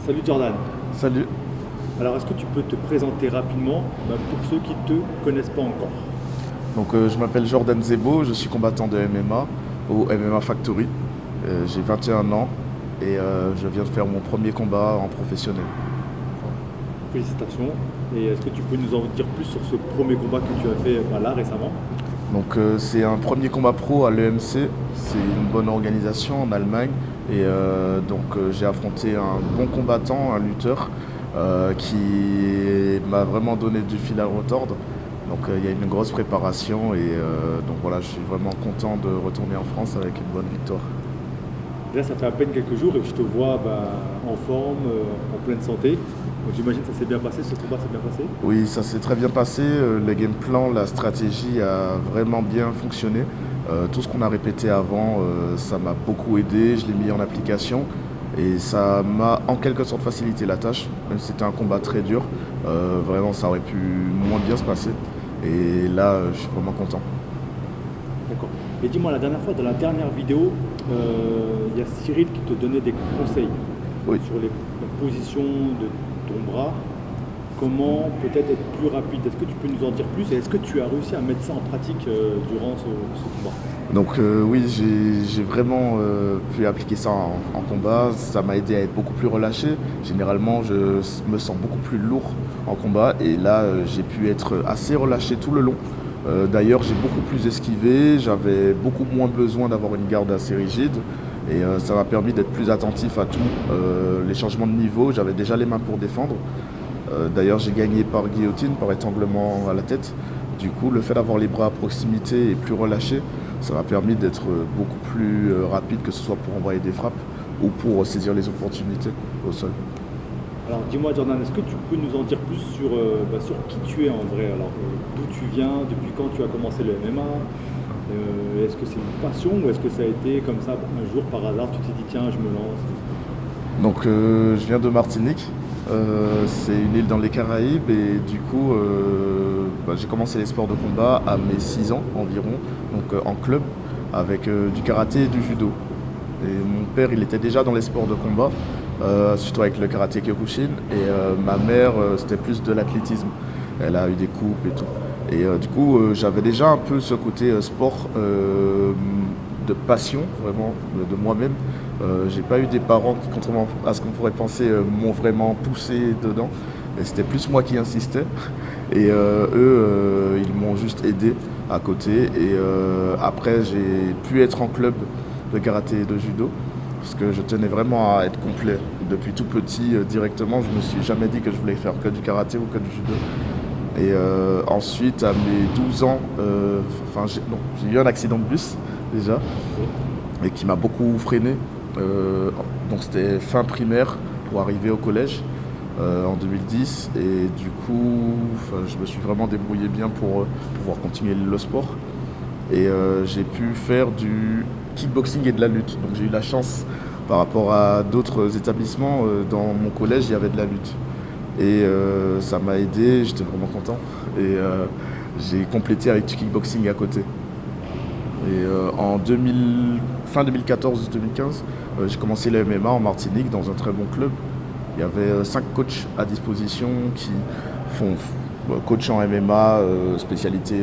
Salut Jordan. Salut, Alors, est-ce que tu peux te présenter rapidement pour ceux qui ne te connaissent pas encore? je m'appelle Jordan Zebo, je suis combattant de MMA au MMA Factory. J'ai 21 ans et je viens de faire mon premier combat en professionnel. Félicitations. Et est-ce que tu peux nous en dire plus sur ce premier combat que tu as fait là récemment? C'est un premier combat pro à l'EMC, c'est une bonne organisation en Allemagne et j'ai affronté un bon combattant, un lutteur qui m'a vraiment donné du fil à retordre. Il y a une grosse préparation et je suis vraiment content de retourner en France avec une bonne victoire. Là, ça fait à peine quelques jours et je te vois en forme, en pleine santé. Donc j'imagine que ça s'est bien passé, ce combat s'est bien passé. Oui, ça s'est très bien passé. Le game plan, la stratégie a vraiment bien fonctionné. Tout ce qu'on a répété avant, ça m'a beaucoup aidé. Je l'ai mis en application et ça m'a en quelque sorte facilité la tâche. Même si c'était un combat très dur, vraiment ça aurait pu moins bien se passer. Et là, je suis vraiment content. D'accord. Et dis-moi, la dernière fois, dans la dernière vidéo, il y a Cyril qui te donnait des conseils Oui. sur la position de ton bras. Comment peut-être être plus rapide? Est-ce que tu peux nous en dire plus? Et est-ce que tu as réussi à mettre ça en pratique durant ce combat? Oui, j'ai vraiment pu appliquer ça en combat. Ça m'a aidé à être beaucoup plus relâché. Généralement, je me sens beaucoup plus lourd en combat. Et là, j'ai pu être assez relâché tout le long. D'ailleurs, j'ai beaucoup plus esquivé. J'avais beaucoup moins besoin d'avoir une garde assez rigide. Et ça m'a permis d'être plus attentif à tout. Les changements de niveau, j'avais déjà les mains pour défendre. D'ailleurs, j'ai gagné par guillotine, par étranglement à la tête. Du coup, le fait d'avoir les bras à proximité et plus relâchés, ça m'a permis d'être beaucoup plus rapide, que ce soit pour envoyer des frappes ou pour saisir les opportunités au sol. Alors dis-moi Jordan, est-ce que tu peux nous en dire plus sur qui tu es en vrai? Alors d'où tu viens, depuis quand tu as commencé le MMA? Est-ce que c'est une passion ou est-ce que ça a été comme ça un jour par hasard, tu t'es dit tiens je me lance? Je viens de Martinique. C'est une île dans les Caraïbes et j'ai commencé les sports de combat à mes 6 ans environ, en club avec du karaté et du judo. Et mon père, il était déjà dans les sports de combat, surtout avec le karaté Kyokushin. Et ma mère, c'était plus de l'athlétisme. Elle a eu des coupes et tout. Et j'avais déjà un peu ce côté sport de passion, vraiment, de moi-même. J'ai pas eu des parents qui, contrairement à ce qu'on pourrait penser, m'ont vraiment poussé dedans. Et c'était plus moi qui insistais. Et eux, ils m'ont juste aidé à côté. Et après, j'ai pu être en club de karaté et de judo. Parce que je tenais vraiment à être complet. Depuis tout petit, directement, je me suis jamais dit que je voulais faire que du karaté ou que du judo. Et ensuite, à mes 12 ans, j'ai eu un accident de bus déjà, et qui m'a beaucoup freiné. C'était fin primaire pour arriver au collège en 2010. Et je me suis vraiment débrouillé bien pour pouvoir continuer le sport. Et j'ai pu faire du kickboxing et de la lutte. Donc j'ai eu la chance par rapport à d'autres établissements. Dans mon collège, il y avait de la lutte. Et ça m'a aidé, j'étais vraiment content. Et j'ai complété avec du kickboxing à côté. Et fin 2014-2015, j'ai commencé le MMA en Martinique dans un très bon club. Il y avait 5 coachs à disposition qui font coach en MMA, spécialité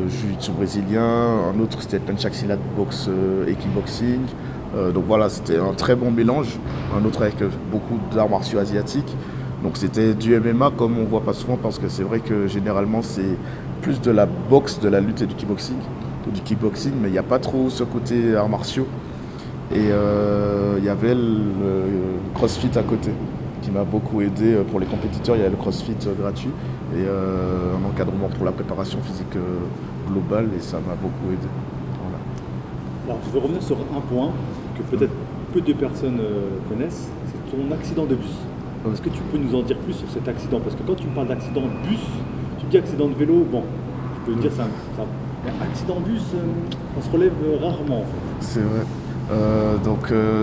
jiu-jitsu brésilien. Un autre c'était Pencak Silat boxe et kickboxing. C'était un très bon mélange. Un autre avec beaucoup d'arts martiaux asiatiques. Donc c'était du MMA comme on voit pas souvent, parce que c'est vrai que généralement c'est plus de la boxe, de la lutte et du kickboxing, mais il n'y a pas trop ce côté arts martiaux. Et il y avait le CrossFit à côté qui m'a beaucoup aidé pour les compétiteurs. Il y a le CrossFit gratuit et un encadrement pour la préparation physique globale, et ça m'a beaucoup aidé. Voilà. Alors je veux revenir sur un point que peut-être peu de personnes connaissent, c'est ton accident de bus. Est-ce que tu peux nous en dire plus sur cet accident? Parce que quand tu me parles d'accident de bus, tu dis accident de vélo, bon, je peux dire c'est un accident de bus, on se relève rarement en fait. C'est vrai.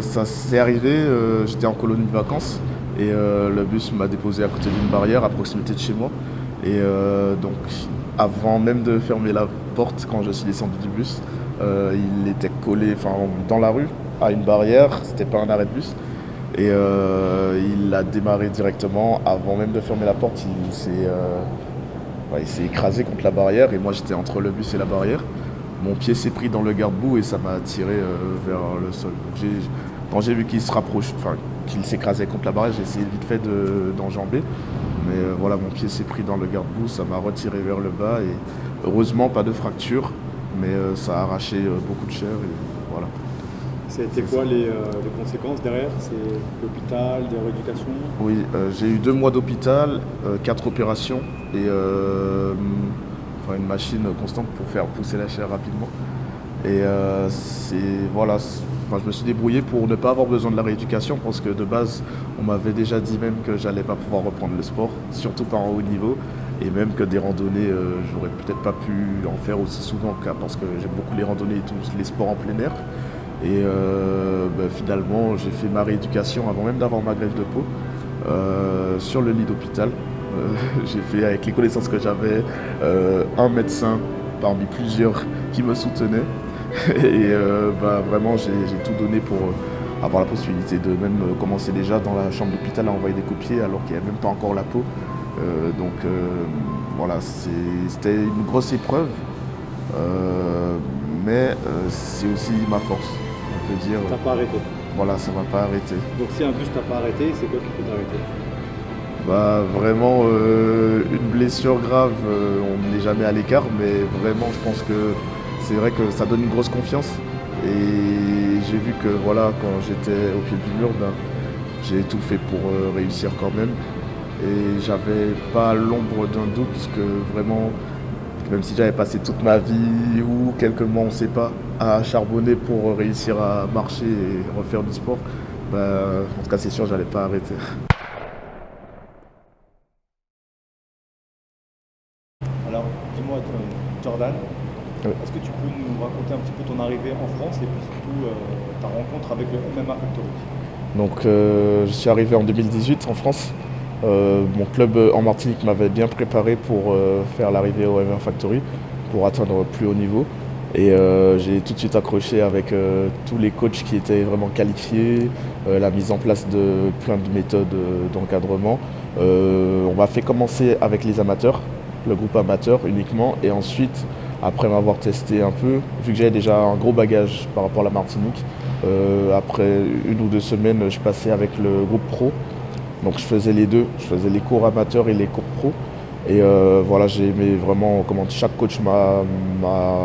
Ça s'est arrivé, j'étais en colonie de vacances et le bus m'a déposé à côté d'une barrière à proximité de chez moi. Et avant même de fermer la porte, quand je suis descendu du bus, il était collé dans la rue à une barrière, c'était pas un arrêt de bus. Et il a démarré directement. Avant même de fermer la porte, il s'est écrasé contre la barrière et moi j'étais entre le bus et la barrière. Mon pied s'est pris dans le garde-boue et ça m'a tiré vers le sol. Donc quand j'ai vu qu'il se rapproche, enfin qu'il s'écrasait contre la barrière, j'ai essayé vite fait d'enjamber. Mais voilà, mon pied s'est pris dans le garde-boue, ça m'a retiré vers le bas et heureusement pas de fracture, mais ça a arraché beaucoup de chair et voilà. C'était quoi les conséquences derrière? C'est l'hôpital, des rééducations? Oui, j'ai eu 2 mois d'hôpital, 4 opérations et une machine constante pour faire pousser la chair rapidement. Et je me suis débrouillé pour ne pas avoir besoin de la rééducation parce que de base, on m'avait déjà dit même que j'allais pas pouvoir reprendre le sport, surtout pas en haut niveau, et même que des randonnées, j'aurais peut-être pas pu en faire aussi souvent parce que j'aime beaucoup les randonnées et tous les sports en plein air. Et finalement, j'ai fait ma rééducation avant même d'avoir ma greffe de peau sur le lit d'hôpital. J'ai fait avec les connaissances que j'avais, un médecin parmi plusieurs qui me soutenait. Et vraiment, j'ai tout donné pour avoir la possibilité de même commencer déjà dans la chambre d'hôpital à envoyer des copiers alors qu'il n'y avait même pas encore la peau. Voilà, c'était une grosse épreuve, mais c'est aussi ma force. On peut dire. T'as pas arrêté. Voilà, ça m'a pas arrêté. Donc si un bus t'a pas arrêté, c'est quoi qui peut t'arrêter? Vraiment, une blessure grave, on n'est jamais à l'écart, mais vraiment, je pense que c'est vrai que ça donne une grosse confiance. Et j'ai vu que voilà, quand j'étais au pied du mur, j'ai tout fait pour réussir quand même. Et j'avais pas l'ombre d'un doute que vraiment, même si j'avais passé toute ma vie ou quelques mois, on ne sait pas, à charbonner pour réussir à marcher et refaire du sport, en tout cas c'est sûr, j'allais pas arrêter. Alors, dis-moi, Jordan, Oui. est-ce que tu peux nous raconter un petit peu ton arrivée en France et puis surtout ta rencontre avec le MMA Factory? Donc je suis arrivé en 2018 en France. Mon club en Martinique m'avait bien préparé pour faire l'arrivée au MMA Factory, pour atteindre plus haut niveau. Et j'ai tout de suite accroché avec tous les coachs qui étaient vraiment qualifiés, la mise en place de plein de méthodes d'encadrement. On m'a fait commencer avec les amateurs, le groupe amateur uniquement, et ensuite, après m'avoir testé un peu, vu que j'avais déjà un gros bagage par rapport à la Martinique, après 1 ou 2 semaines, je passais avec le groupe pro. Donc je faisais les deux, je faisais les cours amateurs et les cours pro. Et j'ai aimé vraiment comment chaque coach m'a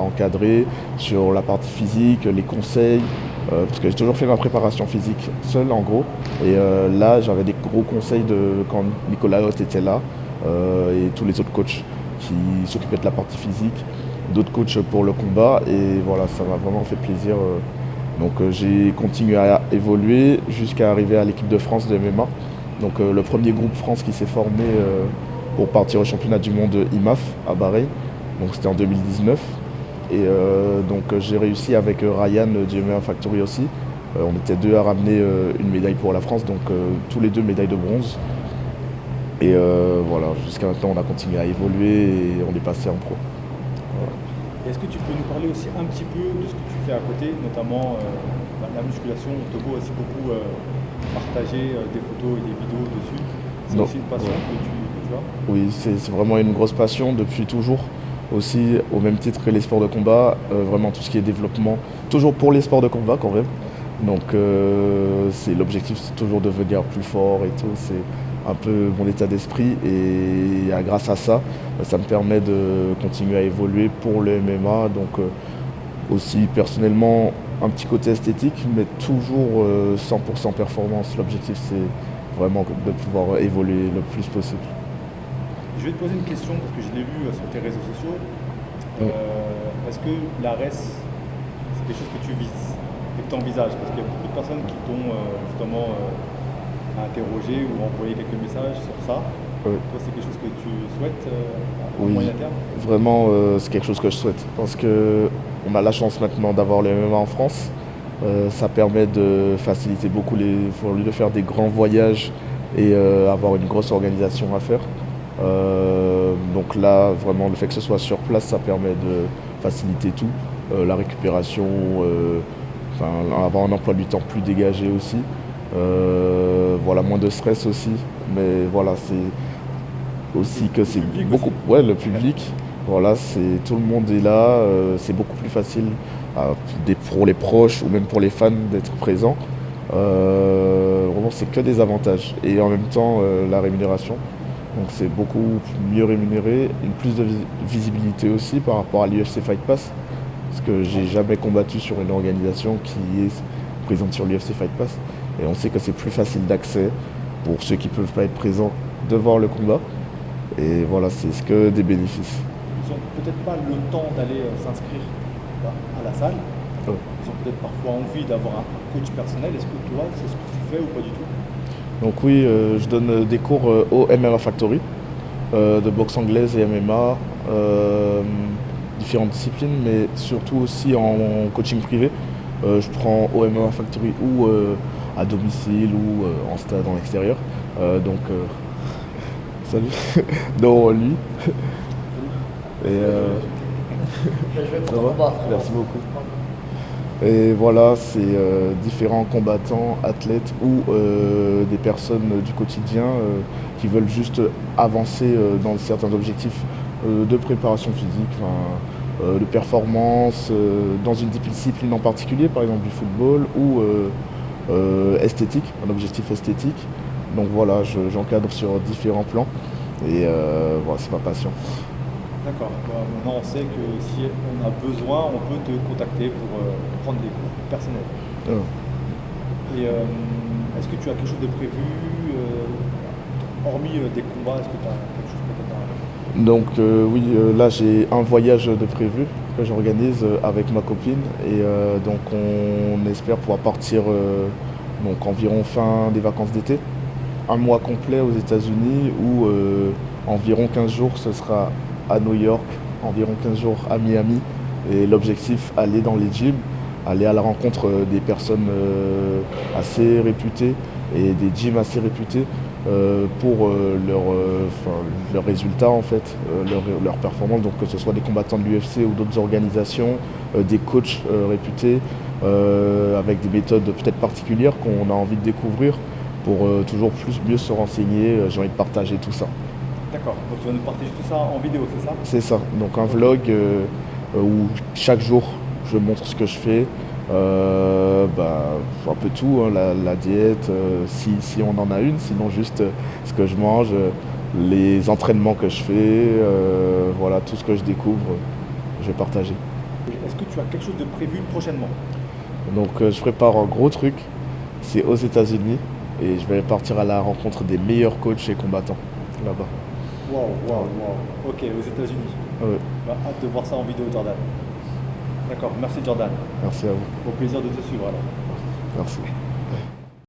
encadré sur la partie physique, les conseils, parce que j'ai toujours fait ma préparation physique seul en gros. Et là j'avais des gros conseils quand Nicolas Hoth était là et tous les autres coachs qui s'occupaient de la partie physique, d'autres coachs pour le combat. Et voilà, ça m'a vraiment fait plaisir. Donc j'ai continué à évoluer jusqu'à arriver à l'équipe de France de MMA. Donc le premier groupe France qui s'est formé pour partir au championnat du monde IMAF à Bahreïn. Donc c'était en 2019. Et j'ai réussi avec Ryan du MMA Factory aussi. On était 2 à ramener une médaille pour la France, donc tous les 2 médailles de bronze. Et jusqu'à maintenant on a continué à évoluer et on est passé en pro. Voilà. Est-ce que tu peux nous parler aussi un petit peu de ce que tu fais à côté, notamment la musculation? On te voit aussi beaucoup partager des photos et des vidéos dessus. C'est aussi une passion que tu as? Oui, c'est vraiment une grosse passion depuis toujours. Aussi, au même titre que les sports de combat, vraiment tout ce qui est développement, toujours pour les sports de combat quand même. Donc l'objectif, c'est toujours de devenir plus fort et tout. C'est un peu mon état d'esprit et grâce à ça, ça me permet de continuer à évoluer pour le MMA. Donc aussi personnellement, un petit côté esthétique, mais toujours 100% performance. L'objectif, c'est vraiment de pouvoir évoluer le plus possible. Je vais te poser une question parce que je l'ai vu sur tes réseaux sociaux. Est-ce que l'ARES, c'est quelque chose que tu vises et que tu envisages? Parce qu'il y a beaucoup de personnes qui t'ont justement interrogé ou envoyé quelques messages sur ça. Oui. Toi, c'est quelque chose que tu souhaites à Oui, moyen terme? vraiment, c'est quelque chose que je souhaite. Parce qu'on a la chance maintenant d'avoir le MMA en France. Ça permet de faciliter beaucoup au lieu de faire des grands voyages et avoir une grosse organisation à faire. Donc là, vraiment, le fait que ce soit sur place, ça permet de faciliter tout. La récupération, avoir un emploi du temps plus dégagé aussi. Voilà, moins de stress aussi. Mais voilà, c'est aussi que c'est public beaucoup. aussi. Ouais, le public. Voilà, tout le monde est là. C'est beaucoup plus facile pour les proches ou même pour les fans d'être présents. Vraiment, c'est que des avantages. Et en même temps, la rémunération. Donc c'est beaucoup mieux rémunéré, une plus de visibilité aussi par rapport à l'UFC Fight Pass. Parce que j'ai jamais combattu sur une organisation qui est présente sur l'UFC Fight Pass. Et on sait que c'est plus facile d'accès pour ceux qui ne peuvent pas être présents de voir le combat. Et voilà, c'est ce que des bénéfices. Ils n'ont peut-être pas le temps d'aller s'inscrire à la salle. Ouais. Ils ont peut-être parfois envie d'avoir un coach personnel. Est-ce que toi, c'est ce que tu fais ou pas du tout? Donc oui, je donne des cours au MMA Factory, de boxe anglaise et MMA, différentes disciplines, mais surtout aussi en coaching privé. Je prends au MMA Factory ou à domicile ou en stade en extérieur. Donc, salut, non, lui. Et, ça va? Merci beaucoup. Et voilà, c'est différents combattants, athlètes ou des personnes du quotidien qui veulent juste avancer dans certains objectifs de préparation physique, de performance, dans une discipline en particulier, par exemple du football ou esthétique, un objectif esthétique. Donc voilà, j'encadre sur différents plans et voilà, c'est ma passion. D'accord. Maintenant, on sait que si on a besoin, on peut te contacter pour prendre des cours personnels. Et est-ce que tu as quelque chose de prévu, hormis des combats, est-ce que tu as quelque chose peut-être à... Donc oui, là j'ai un voyage de prévu que j'organise avec ma copine et donc on espère pouvoir partir donc environ fin des vacances d'été. Un mois complet aux États-Unis ou environ 15 jours ce sera à New York, environ 15 jours à Miami. Et l'objectif, aller dans les gyms, aller à la rencontre des personnes assez réputées et des gyms assez réputés pour leurs résultats en fait, leurs performances, donc que ce soit des combattants de l'UFC ou d'autres organisations, des coachs réputés, avec des méthodes peut-être particulières qu'on a envie de découvrir pour toujours mieux se renseigner. J'ai envie de partager tout ça. D'accord, donc tu vas nous partager tout ça en vidéo, c'est ça? C'est ça, donc un vlog où chaque jour je montre ce que je fais, un peu tout, hein, la diète, si on en a une, sinon juste ce que je mange, les entraînements que je fais, voilà, tout ce que je découvre, je vais partager. Est-ce que tu as quelque chose de prévu prochainement? Donc je prépare un gros truc, c'est aux États-Unis et je vais partir à la rencontre des meilleurs coachs et combattants là-bas. Waouh. Ok, aux États-Unis. Ouais. Hâte de voir ça en vidéo, Jordan. D'accord, merci Jordan. Merci à vous. Au plaisir de te suivre alors. Merci.